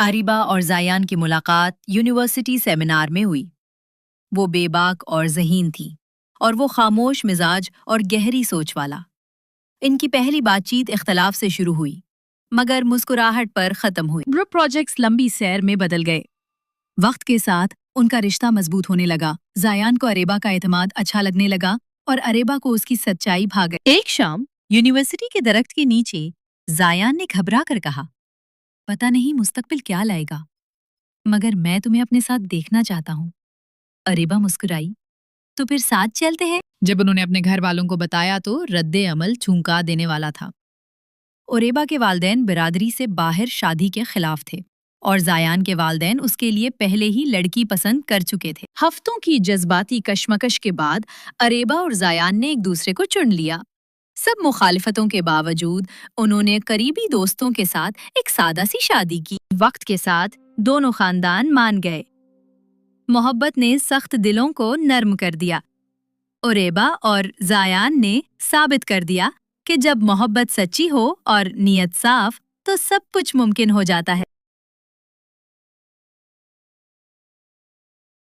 عریبہ اور زایان کی ملاقات یونیورسٹی سیمینار میں ہوئی۔ وہ بے باک اور ذہین تھی اور وہ خاموش مزاج اور گہری سوچ والا۔ ان کی پہلی بات چیت اختلاف سے شروع ہوئی مگر مسکراہٹ پر ختم ہوئی۔ گروپ پروجیکٹس لمبی سیر میں بدل گئے۔ وقت کے ساتھ ان کا رشتہ مضبوط ہونے لگا۔ زایان کو عریبہ کا اعتماد اچھا لگنے لگا اور عریبہ کو اس کی سچائی بھا گئی۔ ایک شام یونیورسٹی کے درخت کے نیچے زایان نے گھبرا کر کہا، پتہ نہیں مستقبل کیا لائے گا، مگر میں تمہیں اپنے ساتھ دیکھنا چاہتا ہوں۔ عریبہ مسکرائی، تو پھر ساتھ چلتے ہیں؟ جب انہوں نے اپنے گھر والوں کو بتایا تو رد عمل چونکا دینے والا تھا۔ عریبہ کے والدین برادری سے باہر شادی کے خلاف تھے اور زایان کے والدین اس کے لیے پہلے ہی لڑکی پسند کر چکے تھے۔ ہفتوں کی جذباتی کشمکش کے بعد عریبہ اور زایان نے ایک دوسرے کو چن لیا۔ سب مخالفتوں کے باوجود انہوں نے قریبی دوستوں کے ساتھ ایک سادہ سی شادی کی۔ وقت کے ساتھ دونوں خاندان مان گئے۔ محبت نے سخت دلوں کو نرم کر دیا۔ عریبہ اور زایان نے ثابت کر دیا کہ جب محبت سچی ہو اور نیت صاف تو سب کچھ ممکن ہو جاتا ہے۔